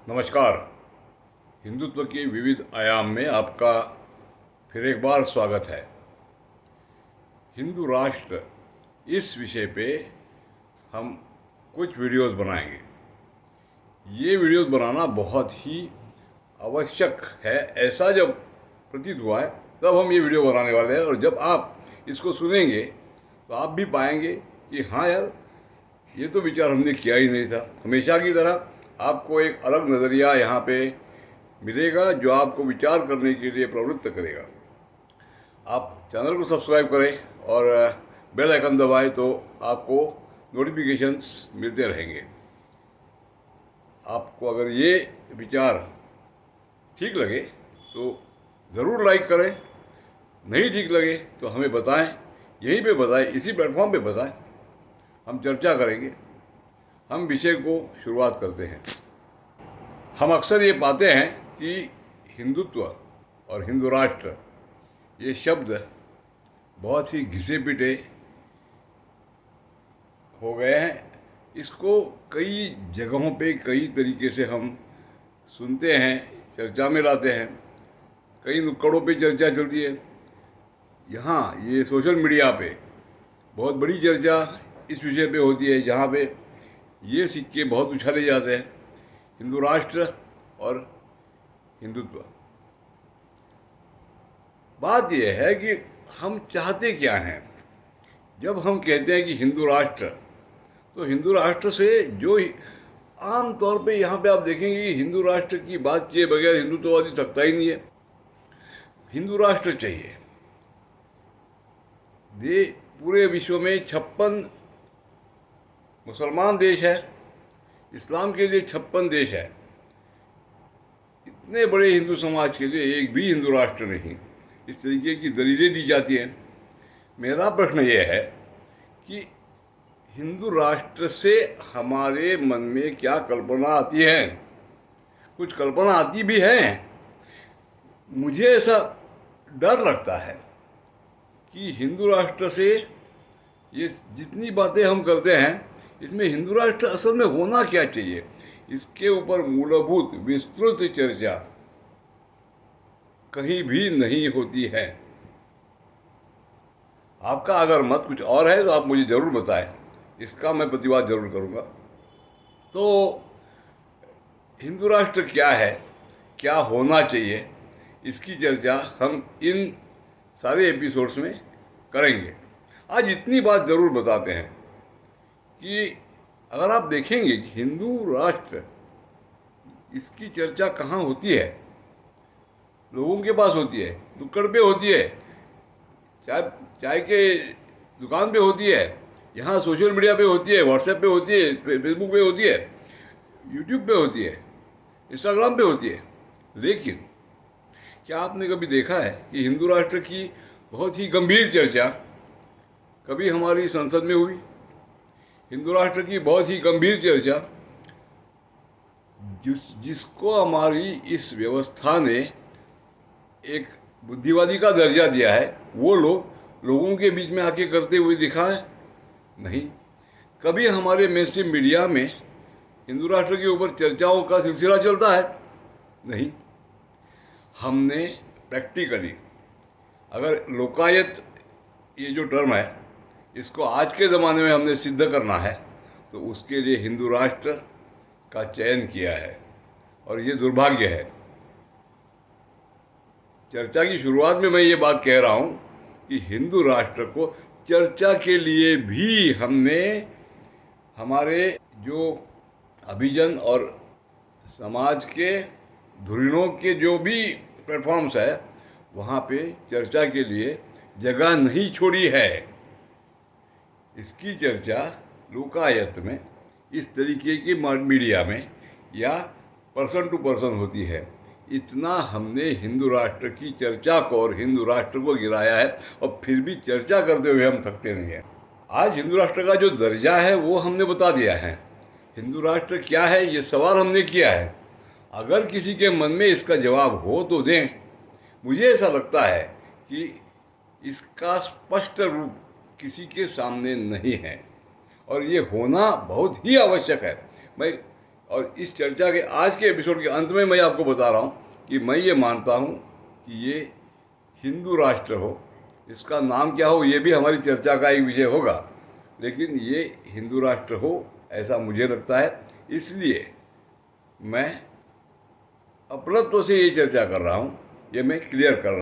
नमस्कार। हिंदुत्व के विविध आयाम में आपका फिर एक बार स्वागत है। हिंदू राष्ट्र इस विषय पे हम कुछ वीडियोस बनाएंगे। ये वीडियोस बनाना बहुत ही आवश्यक है, ऐसा जब प्रतीत हुआ है तब हम ये वीडियो बनाने वाले हैं। और जब आप इसको सुनेंगे तो आप भी पाएंगे कि हाँ यार, ये तो विचार हमने किया ही नहीं था। हमेशा की तरह आपको एक अलग नज़रिया यहाँ पे मिलेगा जो आपको विचार करने के लिए प्रवृत्त करेगा। आप चैनल को सब्सक्राइब करें और बेल आइकन दबाएं तो आपको नोटिफिकेशंस मिलते रहेंगे। आपको अगर ये विचार ठीक लगे तो ज़रूर लाइक करें, नहीं ठीक लगे तो हमें बताएं, यहीं पे बताएं, इसी प्लेटफॉर्म पे बताएं, हम चर्चा करेंगे। हम विषय को शुरुआत करते हैं। हम अक्सर ये पाते हैं कि हिंदुत्व और हिंदू राष्ट्र ये शब्द बहुत ही घिसे पिटे हो गए हैं। इसको कई जगहों पे कई तरीके से हम सुनते हैं, चर्चा में लाते हैं, कई नुक्कड़ों पे चर्चा चलती है। यहाँ ये सोशल मीडिया पे बहुत बड़ी चर्चा इस विषय पे होती है, जहाँ पे ये सिक्के बहुत उछाले जाते हैं, हिंदू राष्ट्र और हिंदुत्व। बात यह है कि हम चाहते क्या हैं। जब हम कहते हैं कि हिंदू राष्ट्र, तो हिंदू राष्ट्र से जो आम तौर पे यहाँ पे आप देखेंगे कि हिंदू राष्ट्र की बात किए बगैर हिंदुत्ववादी थकता ही नहीं है। हिंदू राष्ट्र चाहिए। पूरे विश्व में 56 मुसलमान देश है, इस्लाम के लिए 56 देश है। इतने बड़े हिंदू समाज के लिए एक भी हिंदू राष्ट्र नहीं। इस तरीके की दलीलें दी जाती हैं। मेरा प्रश्न यह है कि हिंदू राष्ट्र से हमारे मन में क्या कल्पना आती है। कुछ कल्पना आती भी है। मुझे ऐसा डर लगता है कि हिंदू राष्ट्र से ये जितनी बातें हम करते हैं, इसमें हिंदू राष्ट्र असल में होना क्या चाहिए, इसके ऊपर मूलभूत विस्तृत चर्चा कहीं भी नहीं होती है। आपका अगर मत कुछ और है तो आप मुझे जरूर बताएं, इसका मैं प्रतिवाद जरूर करूंगा। तो हिंदू राष्ट्र क्या है, क्या होना चाहिए, इसकी चर्चा हम इन सारे एपिसोड्स में करेंगे। आज इतनी बात जरूर बताते हैं कि अगर आप देखेंगे कि हिंदू राष्ट्र, इसकी चर्चा कहाँ होती है, लोगों के पास होती है, नुक्कड़ पे होती है, चाय के दुकान पे होती है, यहाँ सोशल मीडिया पे होती है, व्हाट्सएप पे होती है, फेसबुक पे होती है, यूट्यूब पे होती है, इंस्टाग्राम पे होती है। लेकिन क्या आपने कभी देखा है कि हिंदू राष्ट्र की बहुत ही गंभीर चर्चा कभी हमारी संसद में हुई? हिंदू राष्ट्र की बहुत ही गंभीर चर्चा जिसको हमारी इस व्यवस्था ने एक बुद्धिवादी का दर्जा दिया है, वो लोगों के बीच में आके करते हुए दिखा है? नहीं। कभी हमारे मेनस्ट्रीम मीडिया में हिंदू राष्ट्र के ऊपर चर्चाओं का सिलसिला चलता है? नहीं। हमने प्रैक्टिकली, अगर लोकायत ये जो टर्म है, इसको आज के ज़माने में हमने सिद्ध करना है, तो उसके लिए हिंदू राष्ट्र का चयन किया है। और ये दुर्भाग्य है। चर्चा की शुरुआत में मैं ये बात कह रहा हूँ कि हिंदू राष्ट्र को चर्चा के लिए भी हमने हमारे जो अभिजन और समाज के धुरीणों के जो भी प्लेटफॉर्म्स है, वहाँ पे चर्चा के लिए जगह नहीं छोड़ी है। इसकी चर्चा लोकायत में, इस तरीके की मीडिया में या पर्सन टू पर्सन होती है। इतना हमने हिंदू राष्ट्र की चर्चा को और हिंदू राष्ट्र को गिराया है, और फिर भी चर्चा करते हुए हम थकते नहीं हैं। आज हिंदू राष्ट्र का जो दर्जा है वो हमने बता दिया है। हिंदू राष्ट्र क्या है ये सवाल हमने किया है। अगर किसी के मन में इसका जवाब हो तो दें। मुझे ऐसा लगता है कि इसका स्पष्ट रूप किसी के सामने नहीं है, और ये होना बहुत ही आवश्यक है। मैं और इस चर्चा के आज के एपिसोड के अंत में मैं आपको बता रहा हूँ कि मैं ये मानता हूँ कि ये हिंदू राष्ट्र हो, इसका नाम क्या हो ये भी हमारी चर्चा का एक विषय होगा, लेकिन ये हिंदू राष्ट्र हो ऐसा मुझे लगता है। इसलिए मैं अपनत्व से ये चर्चा कर रहा हूँ, ये मैं क्लियर कर रहा हूँ।